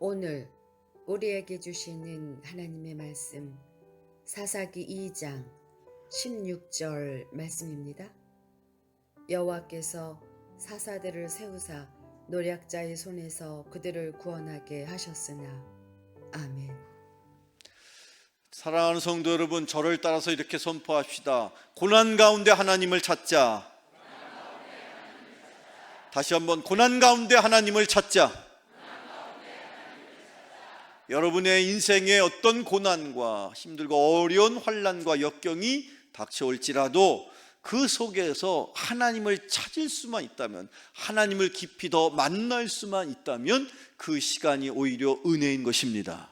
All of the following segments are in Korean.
오늘 우리에게 주시는 하나님의 말씀 사사기 2장 16절 말씀입니다. 여호와께서 사사들을 세우사 노략자의 손에서 그들을 구원하게 하셨으나. 아멘. 사랑하는 성도 여러분, 저를 따라서 이렇게 선포합시다. 고난 가운데 하나님을 찾자. 다시 한번 고난 가운데 하나님을 찾자. 여러분의 인생에 어떤 고난과 힘들고 어려운 환난과 역경이 닥쳐올지라도 그 속에서 하나님을 찾을 수만 있다면, 하나님을 깊이 더 만날 수만 있다면 그 시간이 오히려 은혜인 것입니다.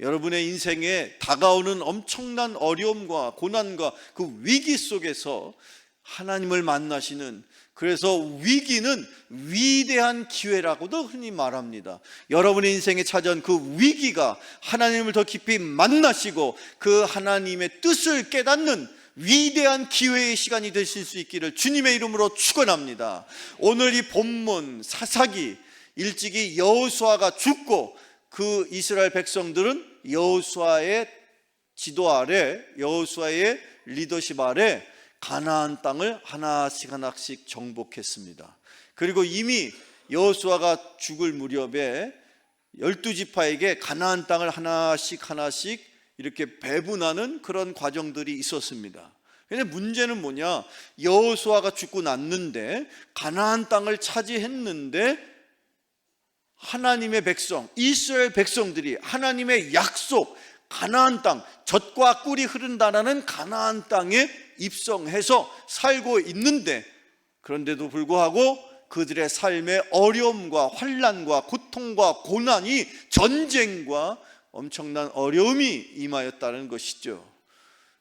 여러분의 인생에 다가오는 엄청난 어려움과 고난과 그 위기 속에서 하나님을 만나시는, 그래서 위기는 위대한 기회라고도 흔히 말합니다. 여러분의 인생에 찾아온 그 위기가 하나님을 더 깊이 만나시고 그 하나님의 뜻을 깨닫는 위대한 기회의 시간이 되실 수 있기를 주님의 이름으로 축원합니다. 오늘 이 본문 사사기, 일찍이 여호수아가 죽고 그 이스라엘 백성들은 여호수아의 지도 아래, 여호수아의 리더십 아래 가나안 땅을 하나씩 정복했습니다. 그리고 이미 여호수아가 죽을 무렵에 12지파에게 가나안 땅을 하나씩 이렇게 배분하는 그런 과정들이 있었습니다. 그런데 문제는 뭐냐? 여호수아가 죽고 났는데 가나안 땅을 차지했는데 하나님의 백성, 이스라엘 백성들이 하나님의 약속 가나안 땅, 젖과 꿀이 흐른다라는 가나안 땅에 입성해서 살고 있는데, 그런데도 불구하고 그들의 삶의 어려움과 환난과 고통과 고난이, 전쟁과 엄청난 어려움이 임하였다는 것이죠.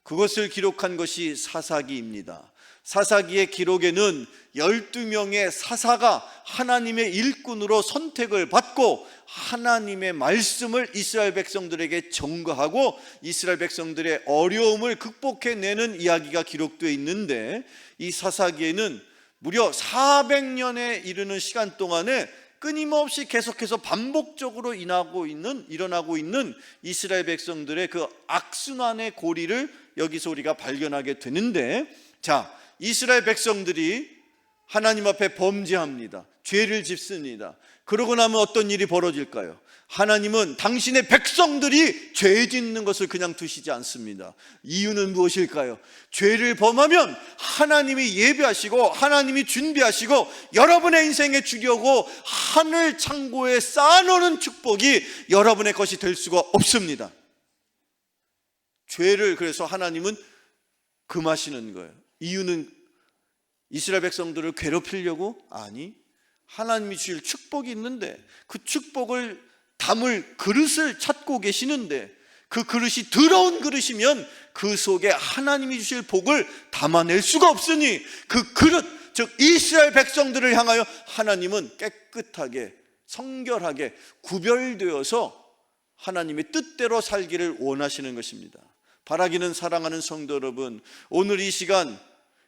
그것을 기록한 것이 사사기입니다. 사사기의 기록에는 12명의 사사가 하나님의 일꾼으로 선택을 받고 하나님의 말씀을 이스라엘 백성들에게 전가하고 이스라엘 백성들의 어려움을 극복해내는 이야기가 기록되어 있는데, 이 사사기에는 무려 400년에 이르는 시간 동안에 끊임없이 계속해서 반복적으로 일어나고 있는 이스라엘 백성들의 그 악순환의 고리를 여기서 우리가 발견하게 되는데, 자, 이스라엘 백성들이 하나님 앞에 범죄합니다. 죄를 짓습니다. 그러고 나면 어떤 일이 벌어질까요? 하나님은 당신의 백성들이 죄 짓는 것을 그냥 두시지 않습니다. 이유는 무엇일까요? 죄를 범하면 하나님이 예비하시고 하나님이 준비하시고 여러분의 인생에 주려고 하늘 창고에 쌓아놓은 축복이 여러분의 것이 될 수가 없습니다. 죄를 그래서 하나님은 금하시는 거예요. 이유는 이스라엘 백성들을 괴롭히려고? 아니, 하나님이 주실 축복이 있는데 그 축복을 담을 그릇을 찾고 계시는데, 그 그릇이 더러운 그릇이면 그 속에 하나님이 주실 복을 담아낼 수가 없으니 그 그릇, 즉 이스라엘 백성들을 향하여 하나님은 깨끗하게 성결하게 구별되어서 하나님의 뜻대로 살기를 원하시는 것입니다. 바라기는 사랑하는 성도 여러분, 오늘 이 시간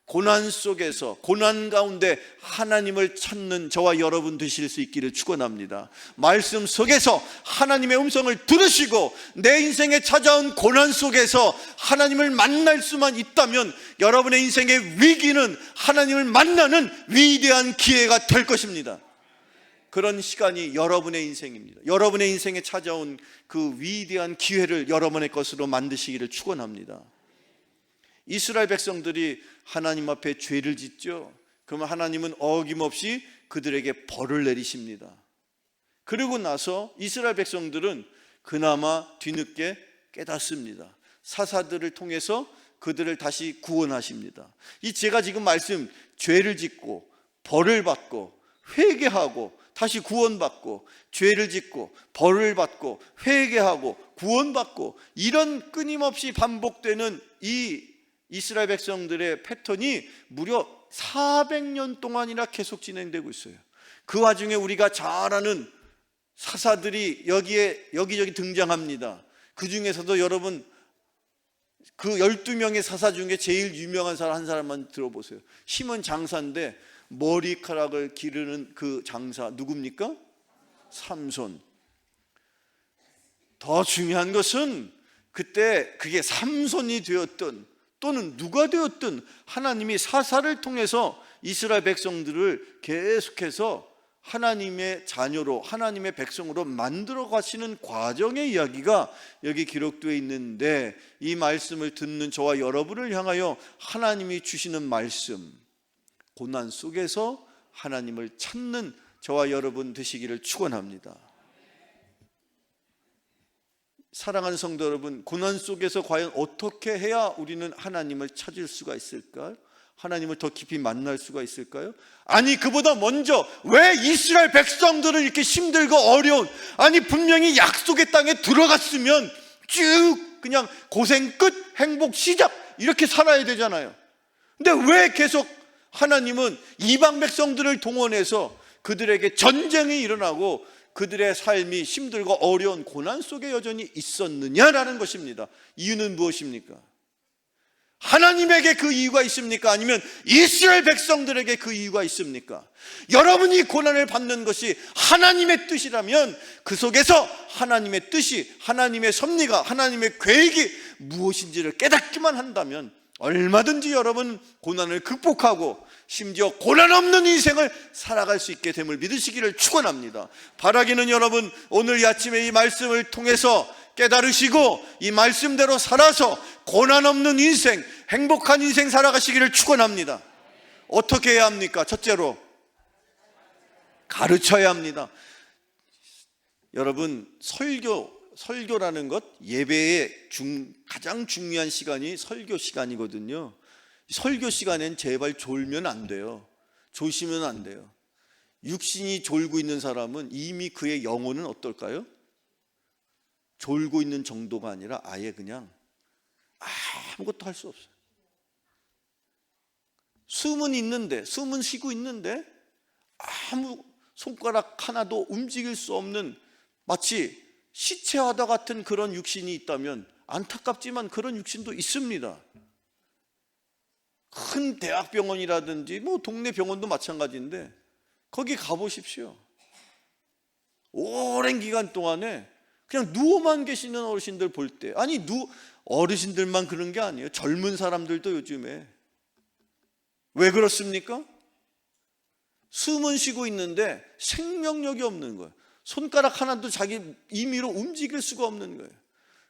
고난 속에서, 고난 가운데 하나님을 찾는 저와 여러분 되실 수 있기를 축원합니다. 말씀 속에서 하나님의 음성을 들으시고 내 인생에 찾아온 고난 속에서 하나님을 만날 수만 있다면 여러분의 인생의 위기는 하나님을 만나는 위대한 기회가 될 것입니다. 그런 시간이 여러분의 인생입니다. 여러분의 인생에 찾아온 그 위대한 기회를 여러분의 것으로 만드시기를 축원합니다. 이스라엘 백성들이 하나님 앞에 죄를 짓죠. 그러면 하나님은 어김없이 그들에게 벌을 내리십니다. 그리고 나서 이스라엘 백성들은 그나마 뒤늦게 깨닫습니다. 사사들을 통해서 그들을 다시 구원하십니다. 이 제가 지금 말씀, 죄를 짓고 벌을 받고 회개하고 다시 구원받고, 죄를 짓고 벌을 받고 회개하고 구원받고, 이런 끊임없이 반복되는 이 이스라엘 백성들의 패턴이 무려 400년 동안이나 계속 진행되고 있어요. 그 와중에 우리가 잘 아는 사사들이 여기저기 등장합니다. 그 중에서도 여러분 그 12명의 사사 중에 제일 유명한 사람 한 사람만 들어보세요. 힘은 장사인데 머리카락을 기르는 그 장사 누굽니까? 삼손. 더 중요한 것은 그때 그게 삼손이 되었든 또는 누가 되었든 하나님이 사사를 통해서 이스라엘 백성들을 계속해서 하나님의 자녀로, 하나님의 백성으로 만들어 가시는 과정의 이야기가 여기 기록되어 있는데, 이 말씀을 듣는 저와 여러분을 향하여 하나님이 주시는 말씀, 고난 속에서 하나님을 찾는 저와 여러분 되시기를 축원합니다. 사랑하는 성도 여러분, 고난 속에서 과연 어떻게 해야 우리는 하나님을 찾을 수가 있을까요? 하나님을 더 깊이 만날 수가 있을까요? 아니, 그보다 먼저 왜 이스라엘 백성들은 이렇게 힘들고 어려운, 아니 분명히 약속의 땅에 들어갔으면 쭉 그냥 고생 끝, 행복 시작 이렇게 살아야 되잖아요. 근데 왜 계속 하나님은 이방 백성들을 동원해서 그들에게 전쟁이 일어나고 그들의 삶이 힘들고 어려운 고난 속에 여전히 있었느냐라는 것입니다. 이유는 무엇입니까? 하나님에게 그 이유가 있습니까? 아니면 이스라엘 백성들에게 그 이유가 있습니까? 여러분이 고난을 받는 것이 하나님의 뜻이라면 그 속에서 하나님의 뜻이, 하나님의 섭리가, 하나님의 계획이 무엇인지를 깨닫기만 한다면 얼마든지 여러분 고난을 극복하고 심지어 고난 없는 인생을 살아갈 수 있게 됨을 믿으시기를 축원합니다. 바라기는 여러분 오늘 이 아침에 이 말씀을 통해서 깨달으시고 이 말씀대로 살아서 고난 없는 인생, 행복한 인생 살아가시기를 축원합니다. 어떻게 해야 합니까? 첫째로 가르쳐야 합니다. 여러분, 설교라는 것, 예배의 가장 중요한 시간이 설교 시간이거든요. 설교 시간엔 제발 졸면 안 돼요. 조시면 안 돼요. 육신이 졸고 있는 사람은 이미 그의 영혼은 어떨까요? 졸고 있는 정도가 아니라 아예 그냥 아무것도 할 수 없어요. 숨은 있는데, 숨은 쉬고 있는데 아무 손가락 하나도 움직일 수 없는 마치 시체화다 같은 그런 육신이 있다면 안타깝지만 그런 육신도 있습니다. 큰 대학병원이라든지 뭐 동네 병원도 마찬가지인데 거기 가보십시오. 오랜 기간 동안에 그냥 누워만 계시는 어르신들 볼 때, 아니 어르신들만 그런 게 아니에요. 젊은 사람들도 요즘에. 왜 그렇습니까? 숨은 쉬고 있는데 생명력이 없는 거예요. 손가락 하나도 자기 임의로 움직일 수가 없는 거예요.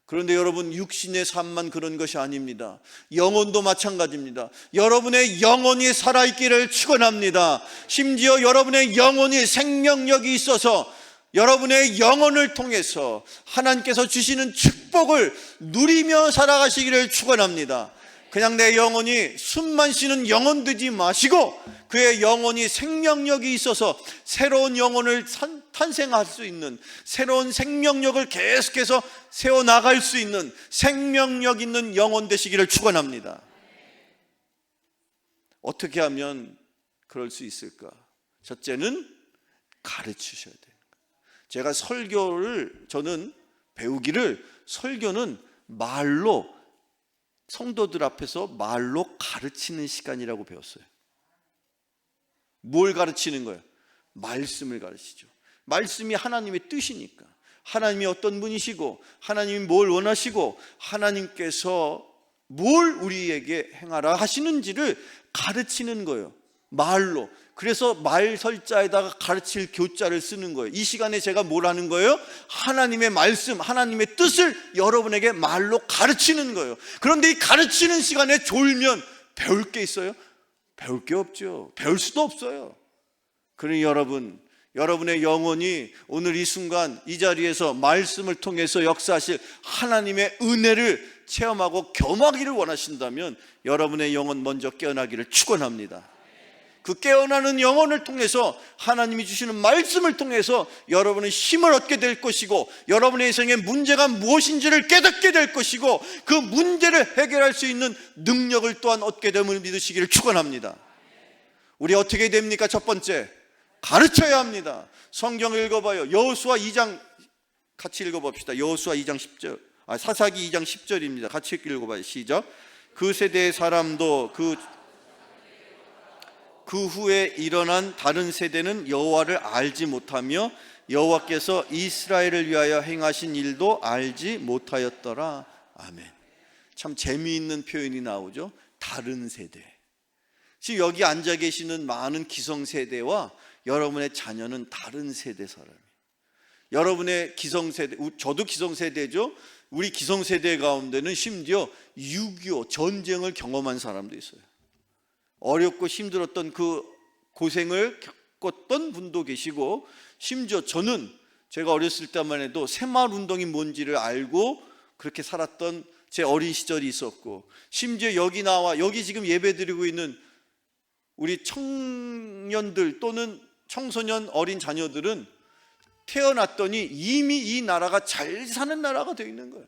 그런데 여러분, 육신의 삶만 그런 것이 아닙니다. 영혼도 마찬가지입니다. 여러분의 영혼이 살아있기를 축원합니다. 심지어 여러분의 영혼이 생명력이 있어서 여러분의 영혼을 통해서 하나님께서 주시는 축복을 누리며 살아가시기를 축원합니다. 그냥 내 영혼이 숨만 쉬는 영혼 되지 마시고 그의 영혼이 생명력이 있어서 새로운 영혼을 탄생할 수 있는, 새로운 생명력을 계속해서 세워나갈 수 있는 생명력 있는 영혼 되시기를 축원합니다. 어떻게 하면 그럴 수 있을까? 첫째는 가르치셔야 돼요. 제가 저는 배우기를, 설교는 말로, 성도들 앞에서 말로 가르치는 시간이라고 배웠어요. 뭘 가르치는 거예요? 말씀을 가르치죠. 말씀이 하나님의 뜻이니까, 하나님이 어떤 분이시고 하나님이 뭘 원하시고 하나님께서 뭘 우리에게 행하라 하시는지를 가르치는 거예요. 말로. 그래서 말설자에다가 가르칠 교자를 쓰는 거예요. 이 시간에 제가 뭘 하는 거예요? 하나님의 말씀, 하나님의 뜻을 여러분에게 말로 가르치는 거예요. 그런데 이 가르치는 시간에 졸면 배울 게 있어요? 배울 게 없죠. 배울 수도 없어요. 그러니 여러분의 영혼이 오늘 이 순간 이 자리에서 말씀을 통해서 역사하실 하나님의 은혜를 체험하고 경험하기를 원하신다면 여러분의 영혼 먼저 깨어나기를 축원합니다. 그 깨어나는 영혼을 통해서 하나님이 주시는 말씀을 통해서 여러분은 힘을 얻게 될 것이고 여러분의 인생의 문제가 무엇인지를 깨닫게 될 것이고 그 문제를 해결할 수 있는 능력을 또한 얻게 됨을 믿으시기를 축원합니다. 우리 어떻게 됩니까? 첫 번째, 가르쳐야 합니다. 성경 읽어봐요. 여호수아 2장 같이 읽어봅시다. 여호수아 2장 10절, 사사기 2장 10절입니다. 같이 읽어봐요. 시작. 그 세대의 사람도 그 그 후에 일어난 다른 세대는 여호와를 알지 못하며 여호와께서 이스라엘을 위하여 행하신 일도 알지 못하였더라. 아멘. 참 재미있는 표현이 나오죠. 다른 세대. 지금 여기 앉아 계시는 많은 기성세대와 여러분의 자녀는 다른 세대 사람이에요. 여러분의 기성세대, 저도 기성세대죠. 우리 기성세대 가운데는 심지어 6.25 전쟁을 경험한 사람도 있어요. 어렵고 힘들었던 그 고생을 겪었던 분도 계시고, 심지어 저는 제가 어렸을 때만 해도 새마을운동이 뭔지를 알고 그렇게 살았던 제 어린 시절이 있었고, 심지어 여기 지금 예배드리고 있는 우리 청년들 또는 청소년 어린 자녀들은 태어났더니 이미 이 나라가 잘 사는 나라가 되어 있는 거예요.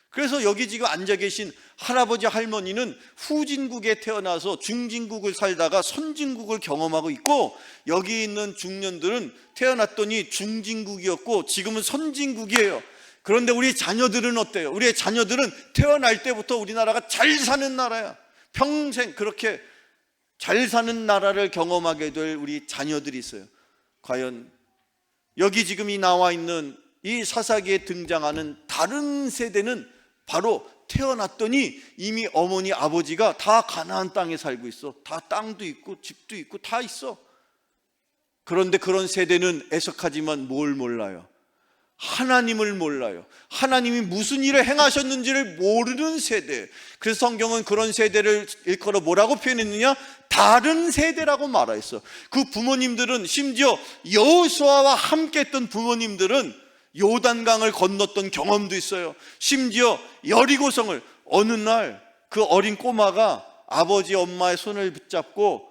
그래서 여기 지금 앉아 계신 할아버지 할머니는 후진국에 태어나서 중진국을 살다가 선진국을 경험하고 있고, 여기 있는 중년들은 태어났더니 중진국이었고 지금은 선진국이에요. 그런데 우리 자녀들은 어때요? 우리의 자녀들은 태어날 때부터 우리나라가 잘 사는 나라야. 평생 그렇게 잘 사는 나라를 경험하게 될 우리 자녀들이 있어요. 과연 여기 지금 이 나와 있는 이 사사기에 등장하는 다른 세대는 바로 태어났더니 이미 어머니 아버지가 다 가나안 땅에 살고 있어. 다 땅도 있고 집도 있고 다 있어. 그런데 그런 세대는 애석하지만 뭘 몰라요? 하나님을 몰라요. 하나님이 무슨 일을 행하셨는지를 모르는 세대. 그래서 성경은 그런 세대를 일컬어 뭐라고 표현했느냐? 다른 세대라고 말했어. 그 부모님들은, 심지어 여호수아와 함께 했던 부모님들은 요단강을 건넜던 경험도 있어요. 심지어 여리고성을, 어느 날 그 어린 꼬마가 아버지 엄마의 손을 붙잡고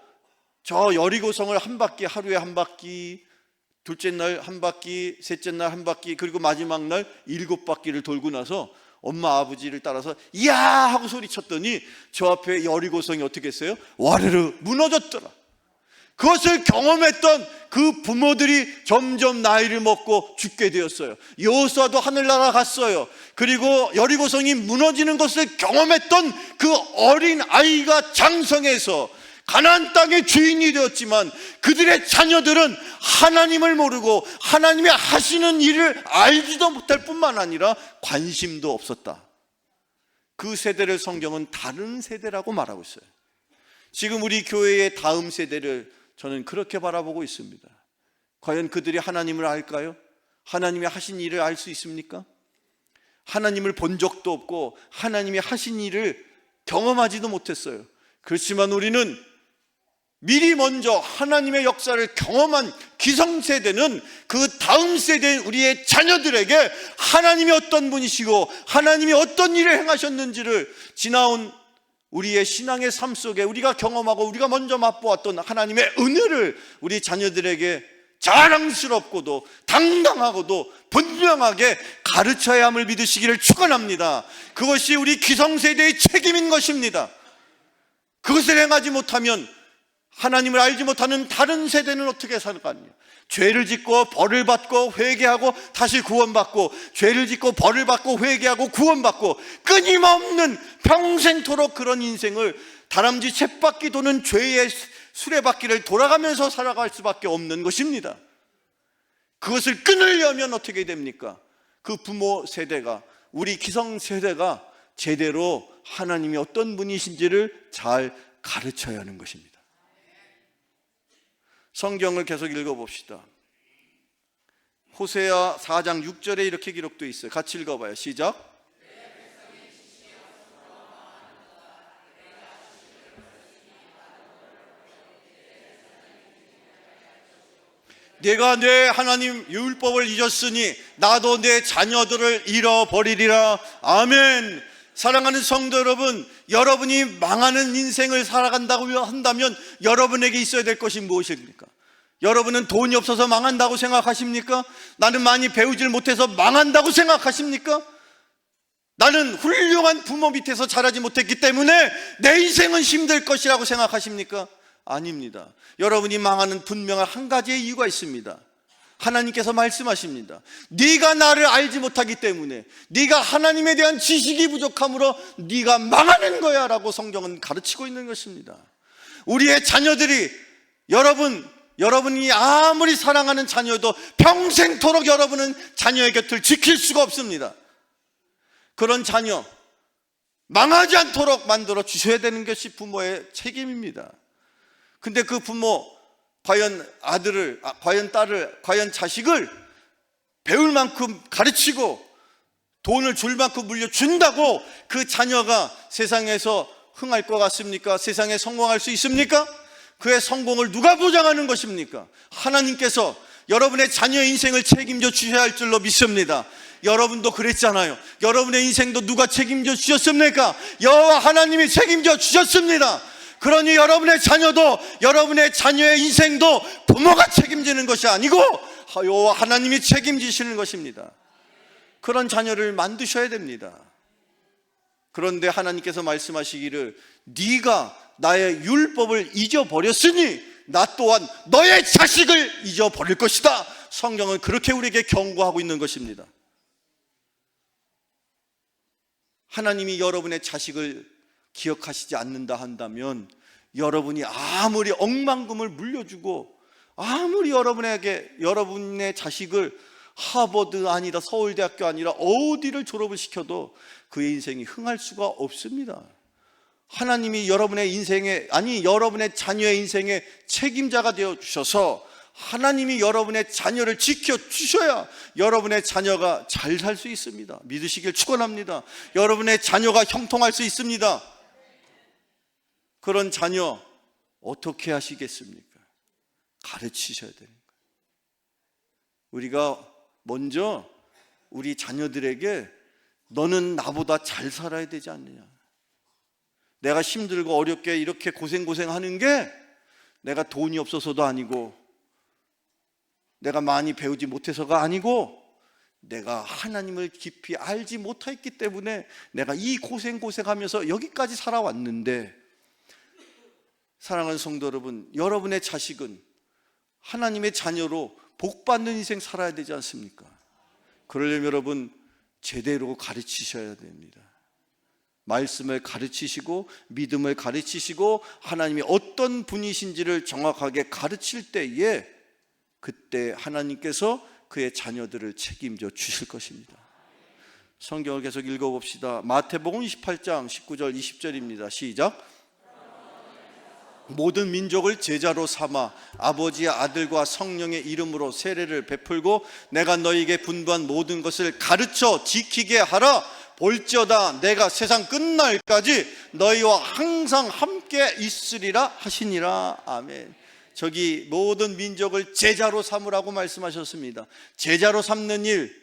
저 여리고성을 한 바퀴, 하루에 한 바퀴, 둘째 날 한 바퀴, 셋째 날 한 바퀴, 그리고 마지막 날 7바퀴를 돌고 나서 엄마 아버지를 따라서 이야 하고 소리쳤더니 저 앞에 여리고성이 어떻게 했어요? 와르르 무너졌더라. 그것을 경험했던 그 부모들이 점점 나이를 먹고 죽게 되었어요. 여호수아도 하늘나라 갔어요. 그리고 여리고성이 무너지는 것을 경험했던 그 어린 아이가 장성해서 가나안 땅의 주인이 되었지만, 그들의 자녀들은 하나님을 모르고 하나님이 하시는 일을 알지도 못할 뿐만 아니라 관심도 없었다. 그 세대를 성경은 다른 세대라고 말하고 있어요. 지금 우리 교회의 다음 세대를 저는 그렇게 바라보고 있습니다. 과연 그들이 하나님을 알까요? 하나님이 하신 일을 알 수 있습니까? 하나님을 본 적도 없고 하나님이 하신 일을 경험하지도 못했어요. 그렇지만 우리는 미리 먼저 하나님의 역사를 경험한 기성세대는 그 다음 세대 우리의 자녀들에게 하나님이 어떤 분이시고 하나님이 어떤 일을 행하셨는지를 지나온 우리의 신앙의 삶 속에 우리가 경험하고 우리가 먼저 맛보았던 하나님의 은혜를 우리 자녀들에게 자랑스럽고도 당당하고도 분명하게 가르쳐야 함을 믿으시기를 축원합니다. 그것이 우리 기성세대의 책임인 것입니다. 그것을 행하지 못하면 하나님을 알지 못하는 다른 세대는 어떻게 살까요? 죄를 짓고 벌을 받고 회개하고 다시 구원받고, 죄를 짓고 벌을 받고 회개하고 구원받고, 끊임없는 평생토록 그런 인생을 다람쥐 쳇바퀴 도는 죄의 수레바퀴를 돌아가면서 살아갈 수밖에 없는 것입니다. 그것을 끊으려면 어떻게 됩니까? 그 부모 세대가, 우리 기성세대가 제대로 하나님이 어떤 분이신지를 잘 가르쳐야 하는 것입니다. 성경을 계속 읽어봅시다. 호세아 4장 6절에 이렇게 기록되어 있어요. 같이 읽어봐요. 시작. 내가 내 하나님 율법을 잊었으니 나도 내 자녀들을 잃어버리리라. 아멘. 사랑하는 성도 여러분, 여러분이 망하는 인생을 살아간다고 한다면 여러분에게 있어야 될 것이 무엇입니까? 여러분은 돈이 없어서 망한다고 생각하십니까? 나는 많이 배우질 못해서 망한다고 생각하십니까? 나는 훌륭한 부모 밑에서 자라지 못했기 때문에 내 인생은 힘들 것이라고 생각하십니까? 아닙니다. 여러분이 망하는 분명한 한 가지의 이유가 있습니다. 하나님께서 말씀하십니다. 네가 나를 알지 못하기 때문에, 네가 하나님에 대한 지식이 부족함으로 네가 망하는 거야 라고 성경은 가르치고 있는 것입니다. 우리의 자녀들이 여러분이 아무리 사랑하는 자녀도 평생토록 여러분은 자녀의 곁을 지킬 수가 없습니다. 그런 자녀 망하지 않도록 만들어 주셔야 되는 것이 부모의 책임입니다. 근데 그 부모 과연 아들을, 과연 딸을, 과연 자식을 배울 만큼 가르치고 돈을 줄 만큼 물려준다고 그 자녀가 세상에서 흥할 것 같습니까? 세상에 성공할 수 있습니까? 그의 성공을 누가 보장하는 것입니까? 하나님께서 여러분의 자녀의 인생을 책임져 주셔야 할 줄로 믿습니다. 여러분도 그랬잖아요. 여러분의 인생도 누가 책임져 주셨습니까? 여호와 하나님이 책임져 주셨습니다. 그러니 여러분의 자녀도, 여러분의 자녀의 인생도 부모가 책임지는 것이 아니고 여호와 하나님이 책임지시는 것입니다. 그런 자녀를 만드셔야 됩니다. 그런데 하나님께서 말씀하시기를 네가 나의 율법을 잊어버렸으니 나 또한 너의 자식을 잊어버릴 것이다. 성경은 그렇게 우리에게 경고하고 있는 것입니다. 하나님이 여러분의 자식을 기억하시지 않는다 한다면 여러분이 아무리 억만금을 물려주고 아무리 여러분의 자식을 하버드 아니라 서울대학교 아니라 어디를 졸업을 시켜도 그의 인생이 흥할 수가 없습니다. 하나님이 여러분의 자녀의 인생의 책임자가 되어 주셔서 하나님이 여러분의 자녀를 지켜 주셔야 여러분의 자녀가 잘 살 수 있습니다. 믿으시길 축원합니다. 여러분의 자녀가 형통할 수 있습니다. 그런 자녀 어떻게 하시겠습니까? 가르치셔야 되는 거예요. 우리가 먼저 우리 자녀들에게 너는 나보다 잘 살아야 되지 않느냐, 내가 힘들고 어렵게 이렇게 고생하는 게 내가 돈이 없어서도 아니고 내가 많이 배우지 못해서가 아니고 내가 하나님을 깊이 알지 못했기 때문에 내가 이 고생하면서 여기까지 살아왔는데, 사랑하는 성도 여러분, 여러분의 자식은 하나님의 자녀로 복받는 인생 살아야 되지 않습니까? 그러려면 여러분 제대로 가르치셔야 됩니다. 말씀을 가르치시고 믿음을 가르치시고 하나님이 어떤 분이신지를 정확하게 가르칠 때에 그때 하나님께서 그의 자녀들을 책임져 주실 것입니다. 성경을 계속 읽어봅시다. 마태복음 28장 19절 20절입니다. 시작. 모든 민족을 제자로 삼아 아버지의 아들과 성령의 이름으로 세례를 베풀고 내가 너희에게 분부한 모든 것을 가르쳐 지키게 하라. 볼지어다 내가 세상 끝날까지 너희와 항상 함께 있으리라 하시니라. 아멘. 저기 모든 민족을 제자로 삼으라고 말씀하셨습니다. 제자로 삼는 일,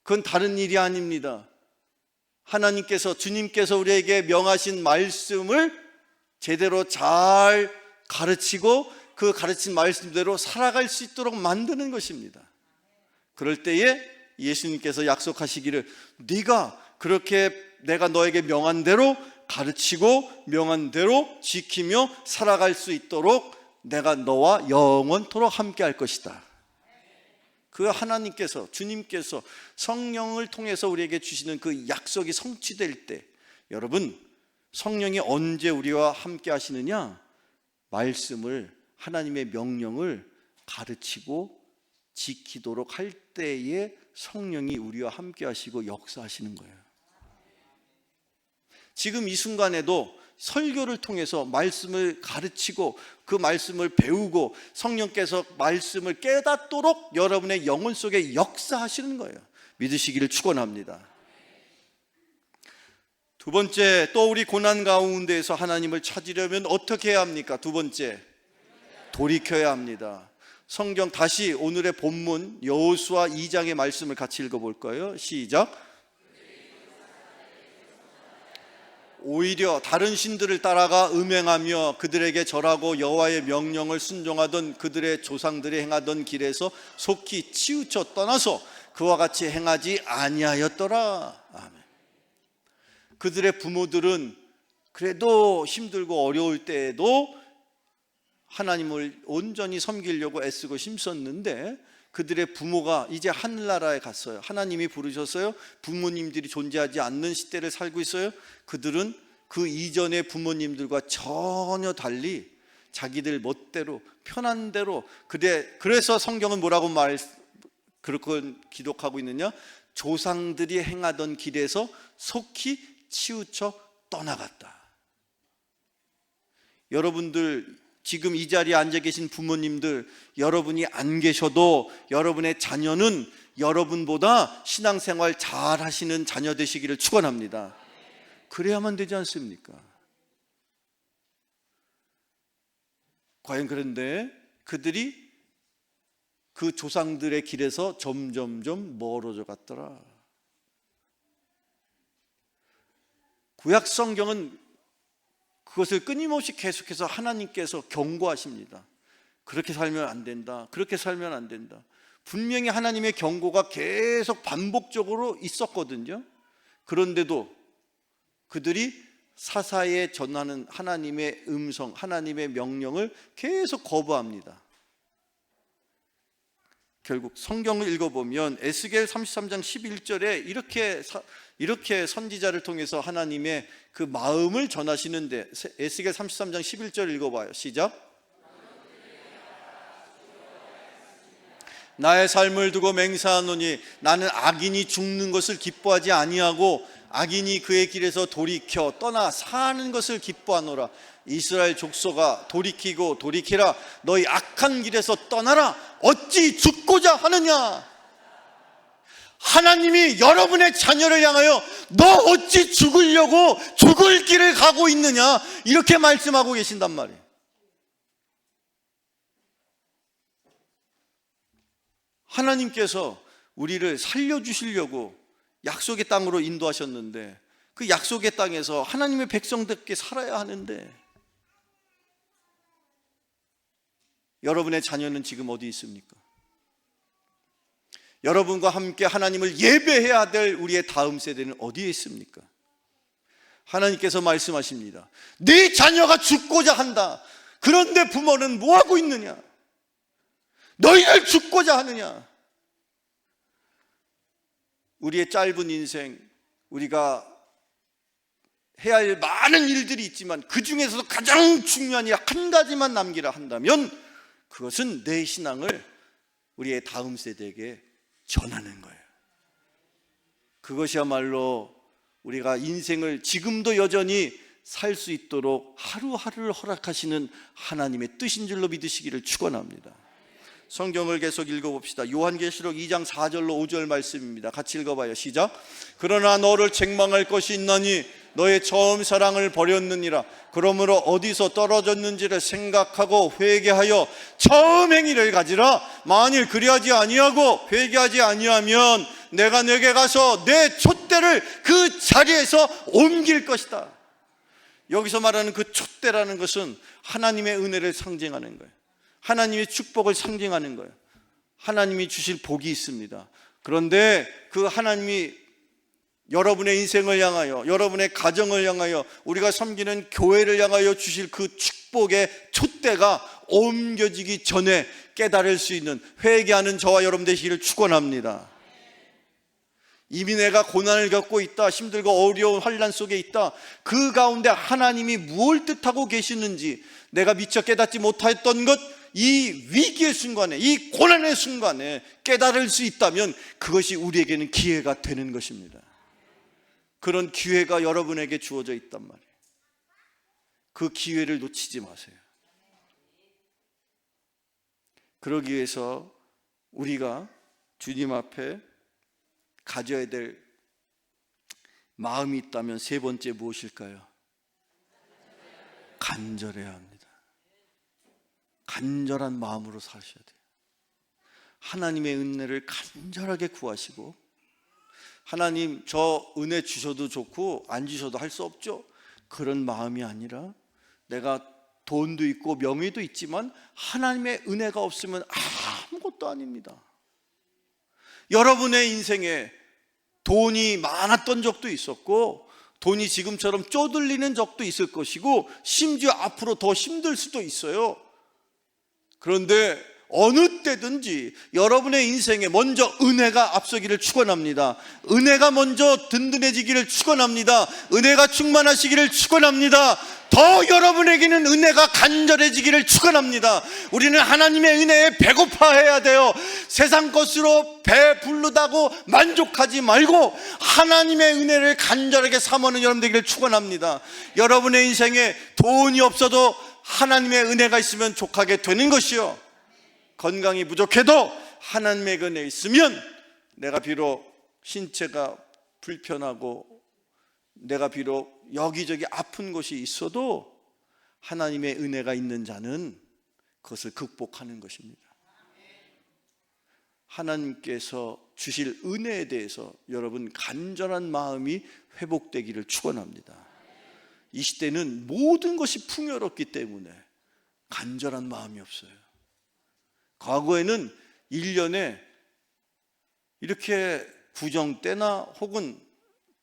그건 다른 일이 아닙니다. 하나님께서, 주님께서 우리에게 명하신 말씀을 제대로 잘 가르치고 그 가르친 말씀대로 살아갈 수 있도록 만드는 것입니다. 그럴 때에 예수님께서 약속하시기를 네가 그렇게 내가 너에게 명한 대로 가르치고 명한 대로 지키며 살아갈 수 있도록 내가 너와 영원토록 함께 할 것이다. 그 하나님께서, 주님께서 성령을 통해서 우리에게 주시는 그 약속이 성취될 때, 여러분 성령이 언제 우리와 함께 하시느냐? 말씀을, 하나님의 명령을 가르치고 지키도록 할 때에 성령이 우리와 함께 하시고 역사하시는 거예요. 지금 이 순간에도 설교를 통해서 말씀을 가르치고 그 말씀을 배우고 성령께서 말씀을 깨닫도록 여러분의 영혼 속에 역사하시는 거예요. 믿으시기를 축원합니다. 두 번째, 또 우리 고난 가운데에서 하나님을 찾으려면 어떻게 해야 합니까? 두 번째, 돌이켜야 합니다. 성경 다시 오늘의 본문 여호수아 2장의 말씀을 같이 읽어볼까요? 시작. 오히려 다른 신들을 따라가 음행하며 그들에게 절하고 여호와의 명령을 순종하던 그들의 조상들이 행하던 길에서 속히 치우쳐 떠나서 그와 같이 행하지 아니하였더라. 아멘. 그들의 부모들은 그래도 힘들고 어려울 때에도 하나님을 온전히 섬기려고 애쓰고 힘썼는데 그들의 부모가 이제 하늘나라에 갔어요. 하나님이 부르셨어요. 부모님들이 존재하지 않는 시대를 살고 있어요. 그들은 그 이전의 부모님들과 전혀 달리 자기들 멋대로 편한 대로 그래서 성경은 뭐라고 그렇게 기록하고 있느냐? 조상들이 행하던 길에서 속히 치우쳐 떠나갔다. 여러분들 지금 이 자리에 앉아 계신 부모님들, 여러분이 안 계셔도 여러분의 자녀는 여러분보다 신앙생활 잘 하시는 자녀 되시기를 축원합니다. 그래야만 되지 않습니까? 과연 그런데 그들이 그 조상들의 길에서 점점점 멀어져 갔더라. 구약 성경은 그것을 끊임없이 계속해서 하나님께서 경고하십니다. 그렇게 살면 안 된다. 그렇게 살면 안 된다. 분명히 하나님의 경고가 계속 반복적으로 있었거든요. 그런데도 그들이 사사에 전하는 하나님의 음성, 하나님의 명령을 계속 거부합니다. 결국 성경을 읽어보면 에스겔 33장 11절에 이렇게 선지자를 통해서 하나님의 그 마음을 전하시는데, 에스겔 33장 11절 읽어봐요. 시작. 나의 삶을 두고 맹세하노니 나는 악인이 죽는 것을 기뻐하지 아니하고 악인이 그의 길에서 돌이켜 떠나 사는 것을 기뻐하노라. 이스라엘 족속아, 돌이키고 돌이키라. 너희 악한 길에서 떠나라. 어찌 죽고자 하느냐? 하나님이 여러분의 자녀를 향하여 너 어찌 죽으려고 죽을 길을 가고 있느냐, 이렇게 말씀하고 계신단 말이에요. 하나님께서 우리를 살려주시려고 약속의 땅으로 인도하셨는데, 그 약속의 땅에서 하나님의 백성답게 살아야 하는데, 여러분의 자녀는 지금 어디 있습니까? 여러분과 함께 하나님을 예배해야 될 우리의 다음 세대는 어디에 있습니까? 하나님께서 말씀하십니다. 네 자녀가 죽고자 한다. 그런데 부모는 뭐하고 있느냐? 너희를 죽고자 하느냐? 우리의 짧은 인생, 우리가 해야 할 많은 일들이 있지만 그 중에서도 가장 중요한 일 한 가지만 남기라 한다면 그것은 내 신앙을 우리의 다음 세대에게 전하는 거예요. 그것이야말로 우리가 인생을 지금도 여전히 살 수 있도록 하루하루를 허락하시는 하나님의 뜻인 줄로 믿으시기를 축원합니다. 성경을 계속 읽어봅시다. 요한계시록 2장 4절로 5절 말씀입니다. 같이 읽어봐요. 시작. 그러나 너를 책망할 것이 있나니 너의 처음 사랑을 버렸느니라. 그러므로 어디서 떨어졌는지를 생각하고 회개하여 처음 행위를 가지라. 만일 그리하지 아니하고 회개하지 아니하면 내가 내게 가서 내 촛대를 그 자리에서 옮길 것이다. 여기서 말하는 그 촛대라는 것은 하나님의 은혜를 상징하는 거예요. 하나님의 축복을 상징하는 거예요. 하나님이 주실 복이 있습니다. 그런데 그 하나님이 여러분의 인생을 향하여, 여러분의 가정을 향하여, 우리가 섬기는 교회를 향하여 주실 그 축복의 촛대가 옮겨지기 전에 깨달을 수 있는 회개하는 저와 여러분 되시기를 축원합니다. 이미 내가 고난을 겪고 있다, 힘들고 어려운 환난 속에 있다, 그 가운데 하나님이 무엇을 뜻하고 계시는지 내가 미처 깨닫지 못했던 것, 이 위기의 순간에, 이 고난의 순간에 깨달을 수 있다면 그것이 우리에게는 기회가 되는 것입니다. 그런 기회가 여러분에게 주어져 있단 말이에요. 그 기회를 놓치지 마세요. 그러기 위해서 우리가 주님 앞에 가져야 될 마음이 있다면 세 번째 무엇일까요? 간절해야 합니다. 간절한 마음으로 사셔야 돼요. 하나님의 은혜를 간절하게 구하시고, 하나님 저 은혜 주셔도 좋고 안 주셔도 할 수 없죠, 그런 마음이 아니라 내가 돈도 있고 명예도 있지만 하나님의 은혜가 없으면 아무것도 아닙니다. 여러분의 인생에 돈이 많았던 적도 있었고 돈이 지금처럼 쪼들리는 적도 있을 것이고 심지어 앞으로 더 힘들 수도 있어요. 그런데 어느 때든지 여러분의 인생에 먼저 은혜가 앞서기를 축원합니다. 은혜가 먼저 든든해지기를 축원합니다. 은혜가 충만하시기를 축원합니다. 더 여러분에게는 은혜가 간절해지기를 축원합니다. 우리는 하나님의 은혜에 배고파해야 돼요. 세상 것으로 배부르다고 만족하지 말고 하나님의 은혜를 간절하게 삼하는 여러분 되기를 축원합니다. 여러분의 인생에 돈이 없어도 하나님의 은혜가 있으면 족하게 되는 것이요, 건강이 부족해도 하나님의 은혜 있으면 내가 비록 신체가 불편하고 내가 비록 여기저기 아픈 곳이 있어도 하나님의 은혜가 있는 자는 그것을 극복하는 것입니다. 하나님께서 주실 은혜에 대해서 여러분 간절한 마음이 회복되기를 축원합니다. 이 시대는 모든 것이 풍요롭기 때문에 간절한 마음이 없어요. 과거에는 1년에 이렇게 구정 때나 혹은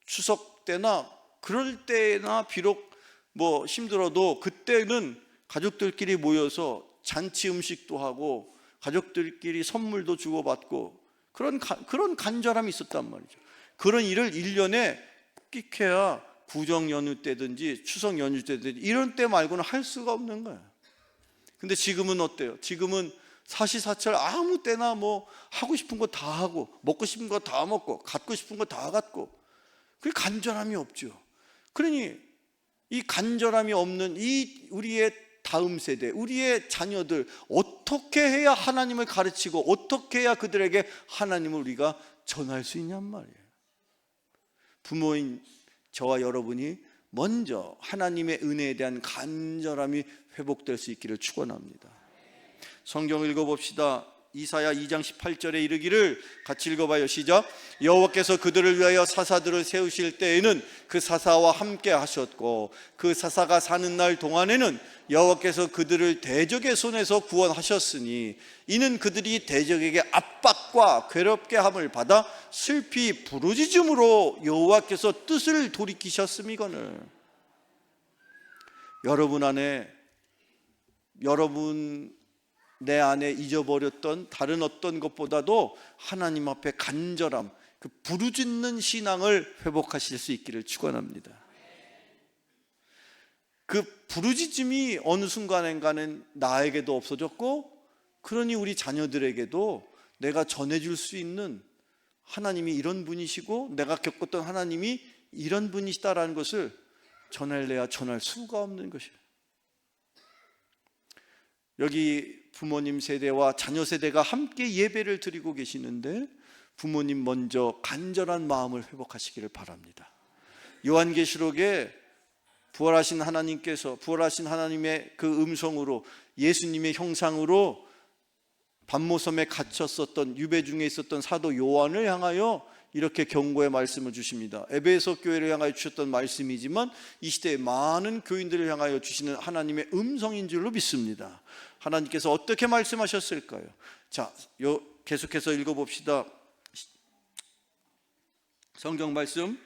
추석 때나 그럴 때나 비록 뭐 힘들어도 그때는 가족들끼리 모여서 잔치 음식도 하고 가족들끼리 선물도 주고받고 그런 간절함이 있었단 말이죠. 그런 일을 1년에 끽해야 구정 연휴 때든지 추석 연휴 때든지 이런 때 말고는 할 수가 없는 거예요. 근데 지금은 어때요? 지금은 사시사철 아무 때나 뭐 하고 싶은 거 다 하고 먹고 싶은 거 다 먹고 갖고 싶은 거 다 갖고 그 간절함이 없죠. 그러니 이 간절함이 없는 이 우리의 다음 세대, 우리의 자녀들 어떻게 해야 하나님을 가르치고 어떻게 해야 그들에게 하나님을 우리가 전할 수 있냔 말이에요. 부모인 저와 여러분이 먼저 하나님의 은혜에 대한 간절함이 회복될 수 있기를 축원합니다. 성경을 읽어봅시다. 이사야 2장 18절에 이르기를 같이 읽어봐요. 시작. 여호와께서 그들을 위하여 사사들을 세우실 때에는 그 사사와 함께 하셨고 그 사사가 사는 날 동안에는 여호와께서 그들을 대적의 손에서 구원하셨으니 이는 그들이 대적에게 압박과 괴롭게 함을 받아 슬피 부르짖음으로 여호와께서 뜻을 돌이키셨음이거늘. 여러분 안에 내 안에 잊어버렸던 다른 어떤 것보다도 하나님 앞에 간절함, 그 부르짖는 신앙을 회복하실 수 있기를 축원합니다. 그 부르짖음이 어느 순간인가는 나에게도 없어졌고, 그러니 우리 자녀들에게도 내가 전해줄 수 있는 하나님이 이런 분이시고 내가 겪었던 하나님이 이런 분이시다라는 것을 전할래야 전할 수가 없는 것이에요. 여기 부모님 세대와 자녀 세대가 함께 예배를 드리고 계시는데 부모님 먼저 간절한 마음을 회복하시기를 바랍니다. 요한계시록에 부활하신 하나님의 그 음성으로 예수님의 형상으로 반모섬에 갇혔었던 유배 중에 있었던 사도 요한을 향하여 이렇게 경고의 말씀을 주십니다. 에베소 교회를 향하여 주셨던 말씀이지만 이 시대의 많은 교인들을 향하여 주시는 하나님의 음성인 줄로 믿습니다. 하나님께서 어떻게 말씀하셨을까요? 자, 계속해서 읽어봅시다. 성경 말씀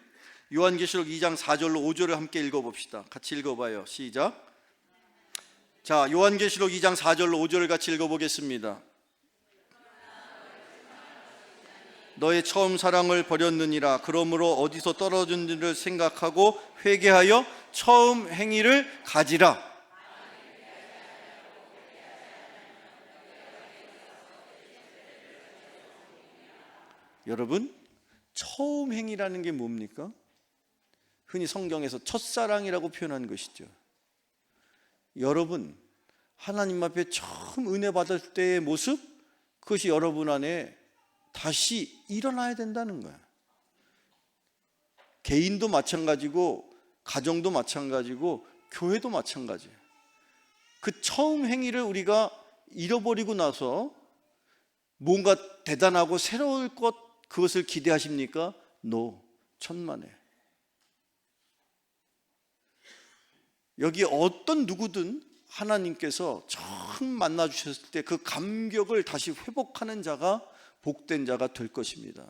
요한계시록 2장 4절로 5절을 함께 읽어봅시다. 같이 읽어봐요. 시작. 자, 요한계시록 2장 4절로 5절을 같이 읽어보겠습니다. 너의 처음 사랑을 버렸느니라. 그러므로 어디서 떨어졌는지를 생각하고 회개하여 처음 행위를 가지라. 여러분, 처음 행위라는 게 뭡니까? 흔히 성경에서 첫사랑이라고 표현한 것이죠. 여러분, 하나님 앞에 처음 은혜 받을 때의 모습, 그것이 여러분 안에 다시 일어나야 된다는 거야. 개인도 마찬가지고 가정도 마찬가지고 교회도 마찬가지예요. 그 처음 행위를 우리가 잃어버리고 나서 뭔가 대단하고 새로울 그것을 기대하십니까? No, 천만에. 여기 어떤 누구든 하나님께서 처음 만나 주셨을 때 그 감격을 다시 회복하는 자가 복된 자가 될 것입니다.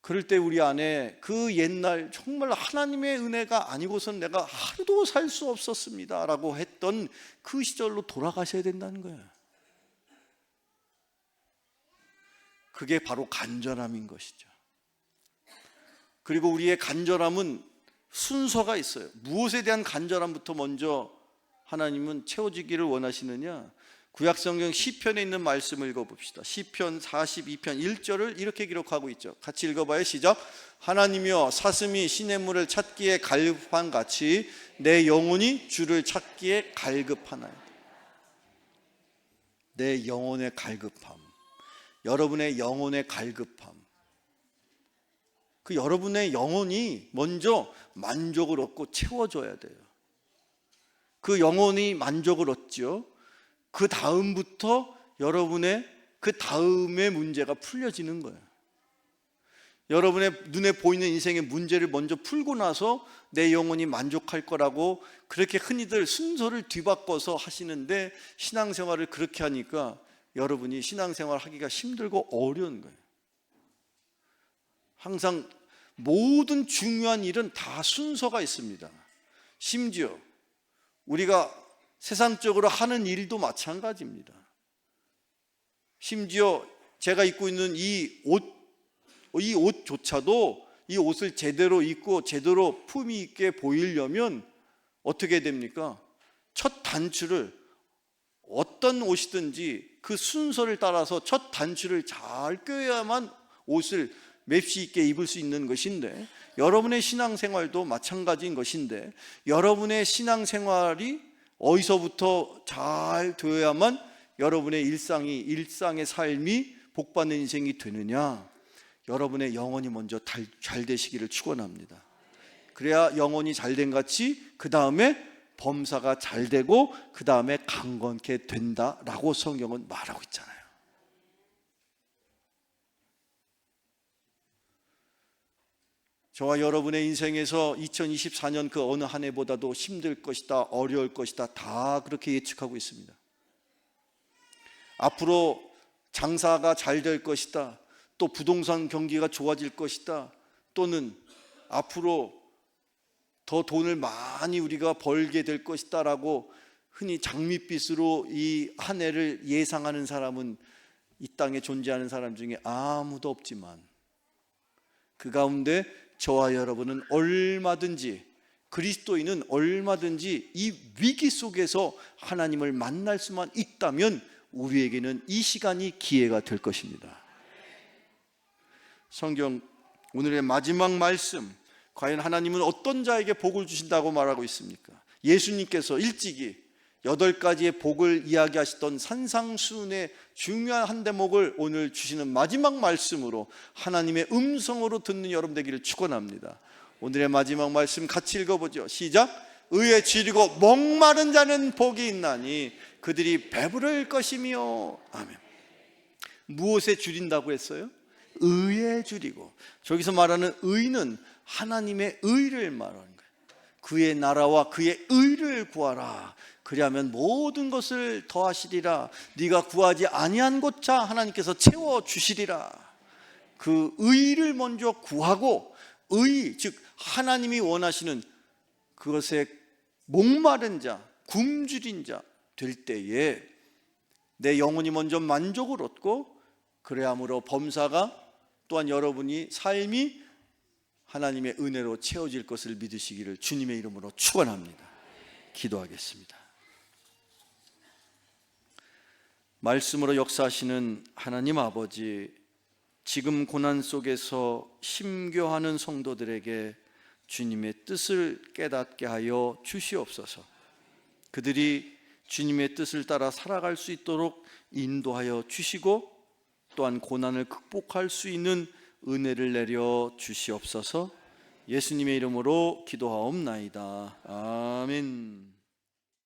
그럴 때 우리 안에 그 옛날 정말 하나님의 은혜가 아니고선 내가 하루도 살 수 없었습니다 라고 했던 그 시절로 돌아가셔야 된다는 거예요. 그게 바로 간절함인 것이죠. 그리고 우리의 간절함은 순서가 있어요. 무엇에 대한 간절함부터 먼저 하나님은 채워지기를 원하시느냐? 구약성경 시편에 있는 말씀을 읽어봅시다. 시편 42편 1절을 이렇게 기록하고 있죠. 같이 읽어봐요. 시작. 하나님이여 사슴이 시냇물을 찾기에 갈급한 같이 내 영혼이 주를 찾기에 갈급하나이다. 내 영혼의 갈급함, 여러분의 영혼의 갈급함, 그 여러분의 영혼이 먼저 만족을 얻고 채워져야 돼요. 그 영혼이 만족을 얻죠. 그 다음부터 여러분의 그 다음의 문제가 풀려지는 거예요. 여러분의 눈에 보이는 인생의 문제를 먼저 풀고 나서 내 영혼이 만족할 거라고 그렇게 흔히들 순서를 뒤바꿔서 하시는데, 신앙생활을 그렇게 하니까 여러분이 신앙생활 하기가 힘들고 어려운 거예요. 항상 모든 중요한 일은 다 순서가 있습니다. 심지어 우리가 세상적으로 하는 일도 마찬가지입니다. 심지어 제가 입고 있는 이 옷조차도 이 옷을 제대로 입고 제대로 품위 있게 보이려면 어떻게 됩니까? 첫 단추를, 어떤 옷이든지 그 순서를 따라서 첫 단추를 잘 껴야만 옷을 맵시 있게 입을 수 있는 것인데, 여러분의 신앙생활도 마찬가지인 것인데, 여러분의 신앙생활이 어디서부터 잘 되어야만 여러분의 일상의 삶이 복받는 인생이 되느냐? 여러분의 영혼이 먼저 잘 되시기를 축원합니다. 그래야 영혼이 잘된 같이 그 다음에 범사가 잘 되고 그 다음에 강건케 된다라고 성경은 말하고 있잖아요. 저와 여러분의 인생에서 2024년 그 어느 한 해보다도 힘들 것이다, 어려울 것이다, 다 그렇게 예측하고 있습니다. 앞으로 장사가 잘 될 것이다, 또 부동산 경기가 좋아질 것이다, 또는 앞으로 더 돈을 많이 우리가 벌게 될 것이다 라고 흔히 장밋빛으로 이 한 해를 예상하는 사람은 이 땅에 존재하는 사람 중에 아무도 없지만, 그 가운데 저와 여러분은 얼마든지, 그리스도인은 얼마든지 이 위기 속에서 하나님을 만날 수만 있다면 우리에게는 이 시간이 기회가 될 것입니다. 성경 오늘의 마지막 말씀, 과연 하나님은 어떤 자에게 복을 주신다고 말하고 있습니까? 예수님께서 일찍이 8가지의 복을 이야기하시던 산상수훈의 중요한 한 대목을 오늘 주시는 마지막 말씀으로 하나님의 음성으로 듣는 여러분 되기를 축원합니다. 오늘의 마지막 말씀 같이 읽어보죠. 시작. 의에 줄이고 목마른 자는 복이 있나니 그들이 배부를 것이며. 아멘. 무엇에 줄인다고 했어요? 의에 줄이고. 저기서 말하는 의는 하나님의 의를 말하는 거예요. 그의 나라와 그의 의를 구하라. 그리하면 모든 것을 더하시리라. 네가 구하지 아니한 곳자 하나님께서 채워주시리라. 그 의를 먼저 구하고, 의, 즉 하나님이 원하시는 그것에 목마른 자, 굶주린 자 될 때에 내 영혼이 먼저 만족을 얻고, 그래야므로 범사가, 또한 여러분이 삶이 하나님의 은혜로 채워질 것을 믿으시기를 주님의 이름으로 축원합니다. 기도하겠습니다. 말씀으로 역사하시는 하나님 아버지, 지금 고난 속에서 심교하는 성도들에게 주님의 뜻을 깨닫게 하여 주시옵소서. 그들이 주님의 뜻을 따라 살아갈 수 있도록 인도하여 주시고, 또한 고난을 극복할 수 있는 은혜를 내려 주시옵소서. 예수님의 이름으로 기도하옵나이다. 아멘.